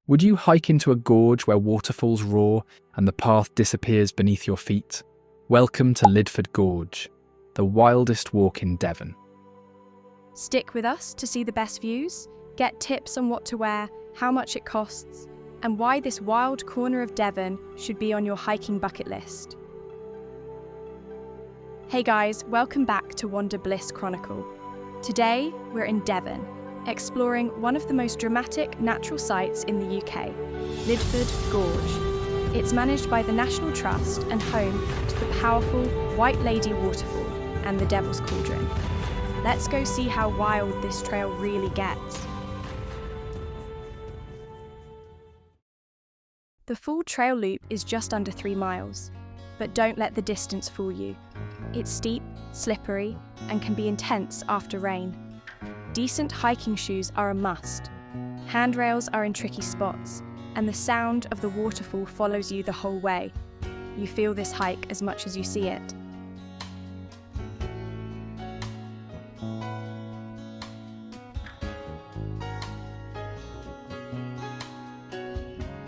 Would you hike into a gorge where waterfalls roar and the path disappears beneath your feet? Welcome to Lydford Gorge, the wildest walk in Devon. Stick with us to see the best views, get tips on what to wear, how much it costs, and why this wild corner of Devon should be on your hiking bucket list. Hey guys, welcome back to WanderBliss Chronicle. Today, we're in Devon, exploring one of the most dramatic natural sites in the UK, Lydford Gorge. It's managed by the National Trust and home to the powerful White Lady Waterfall and the Devil's Cauldron. Let's go see how wild this trail really gets. The full trail loop is just under 3 miles, but don't let the distance fool you. It's steep, slippery, and can be intense after rain. Decent hiking shoes are a must. Handrails are in tricky spots, and the sound of the waterfall follows you the whole way. You feel this hike as much as you see it.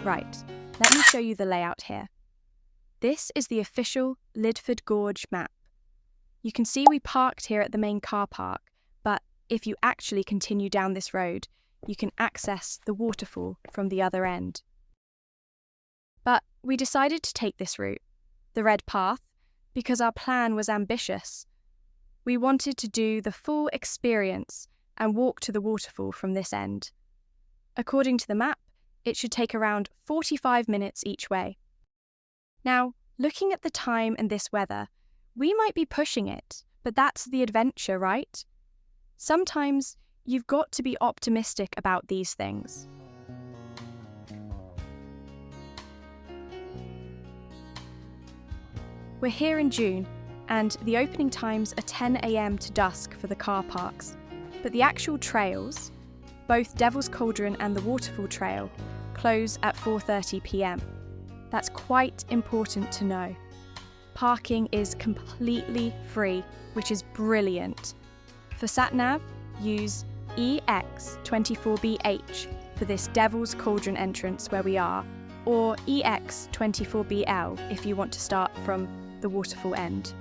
Right, let me show you the layout here. This is the official Lydford Gorge map. You can see we parked here at the main car park, but if you actually continue down this road, you can access the waterfall from the other end. But we decided to take this route, the red path, because our plan was ambitious. We wanted to do the full experience and walk to the waterfall from this end. According to the map, it should take around 45 minutes each way. Now, looking at the time and this weather, we might be pushing it, but that's the adventure, right? Sometimes you've got to be optimistic about these things. We're here in June, and the opening times are 10 a.m. to dusk for the car parks, but the actual trails, both Devil's Cauldron and the Waterfall Trail, close at 4:30 p.m. That's quite important to know. Parking is completely free, which is brilliant. For SatNav, use EX24BH for this Devil's Cauldron entrance where we are, or EX24BL if you want to start from the waterfall end.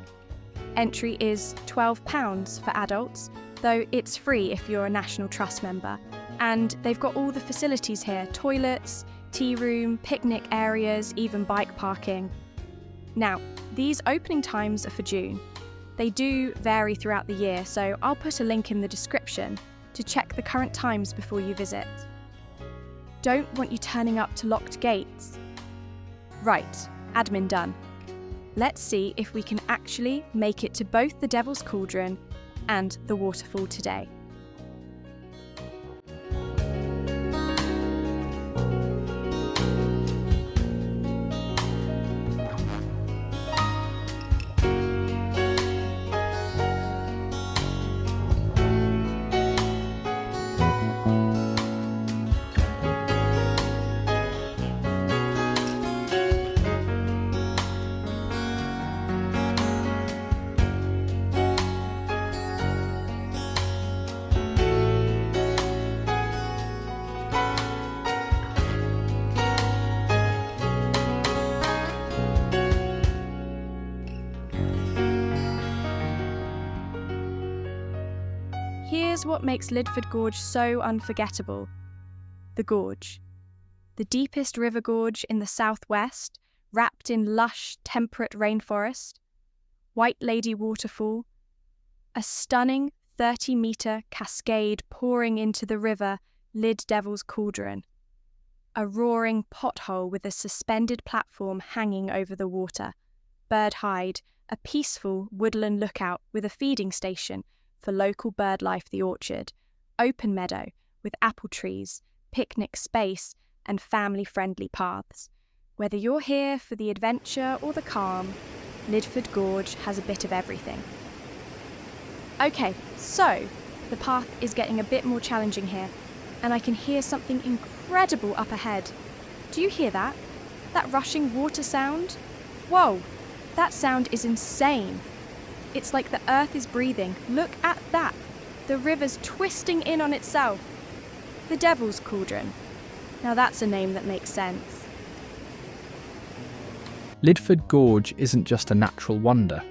Entry is £12 for adults, though it's free if you're a National Trust member. And they've got all the facilities here: toilets, tea room, picnic areas, even bike parking. Now, these opening times are for June. They do vary throughout the year, so I'll put a link in the description to check the current times before you visit. Don't want you turning up to locked gates. Right, admin done. Let's see if we can actually make it to both the Devil's Cauldron and the waterfall today. Here's what makes Lydford Gorge so unforgettable. The gorge. The deepest river gorge in the southwest, wrapped in lush, temperate rainforest. White Lady Waterfall. A stunning 30-metre cascade pouring into the river Lyd Devil's Cauldron. A roaring pothole with a suspended platform hanging over the water. Bird hide, a peaceful woodland lookout with a feeding station for local birdlife, the orchard, open meadow with apple trees, picnic space and family-friendly paths. Whether you're here for the adventure or the calm, Lydford Gorge has a bit of everything. Okay, so the path is getting a bit more challenging here, and I can hear something incredible up ahead. Do you hear that? That rushing water sound? Whoa, that sound is insane. It's like the earth is breathing. Look at that. The river's twisting in on itself. The Devil's Cauldron. Now that's a name that makes sense. Lydford Gorge isn't just a natural wonder.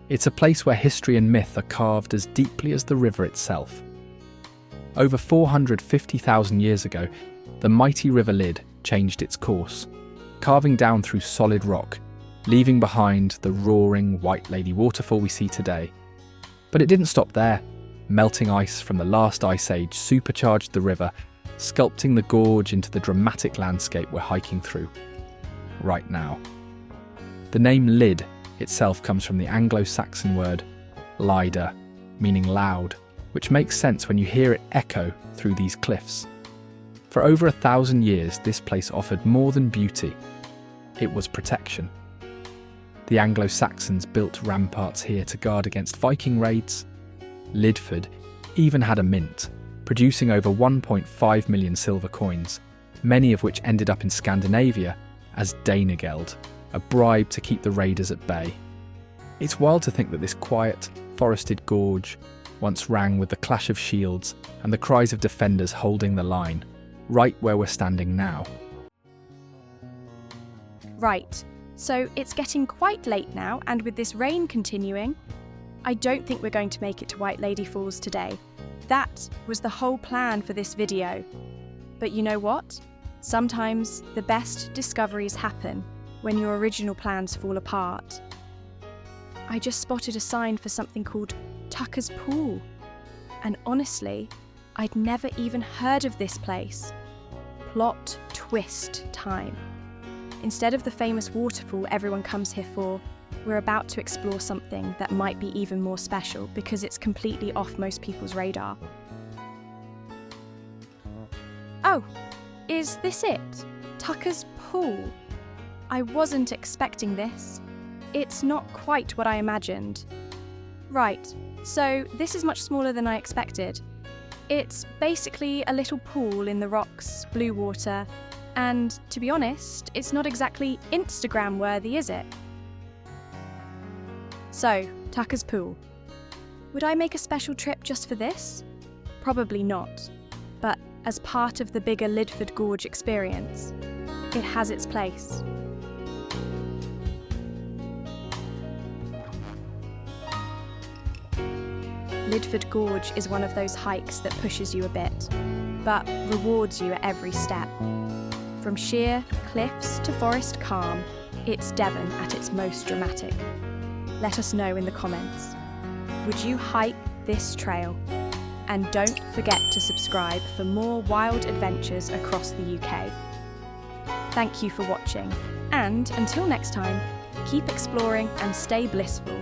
It's a place where history and myth are carved as deeply as the river itself. Over 450,000 years ago, the mighty River Lyd changed its course, carving down through solid rock, leaving behind the roaring White Lady waterfall we see today. But it didn't stop there. Melting ice from the last ice age supercharged the river, sculpting the gorge into the dramatic landscape we're hiking through right now. The name Lyd itself comes from the Anglo-Saxon word lyda, meaning loud, which makes sense when you hear it echo through these cliffs. For over 1,000 years, this place offered more than beauty. It was protection. The Anglo-Saxons built ramparts here to guard against Viking raids. Lidford even had a mint, producing over 1.5 million silver coins, many of which ended up in Scandinavia as Danegeld, a bribe to keep the raiders at bay. It's wild to think that this quiet, forested gorge once rang with the clash of shields and the cries of defenders holding the line, right where we're standing now. Right, so it's getting quite late now, and with this rain continuing, I don't think we're going to make it to White Lady Falls today. That was the whole plan for this video. But you know what? Sometimes the best discoveries happen when your original plans fall apart. I just spotted a sign for something called Tucker's Pool. And honestly, I'd never even heard of this place. Plot twist time. Instead of the famous waterfall everyone comes here for, we're about to explore something that might be even more special because it's completely off most people's radar. Oh, is this it? Tucker's Pool? I wasn't expecting this. It's not quite what I imagined. Right, so this is much smaller than I expected. It's basically a little pool in the rocks, blue water, and to be honest, it's not exactly Instagram worthy, is it? So, Tucker's Pool. Would I make a special trip just for this? Probably not, but as part of the bigger Lydford Gorge experience, it has its place. Lydford Gorge is one of those hikes that pushes you a bit, but rewards you at every step. From sheer cliffs to forest calm, it's Devon at its most dramatic. Let us know in the comments. Would you hike this trail? And don't forget to subscribe for more wild adventures across the UK. Thank you for watching, and until next time, keep exploring and stay blissful.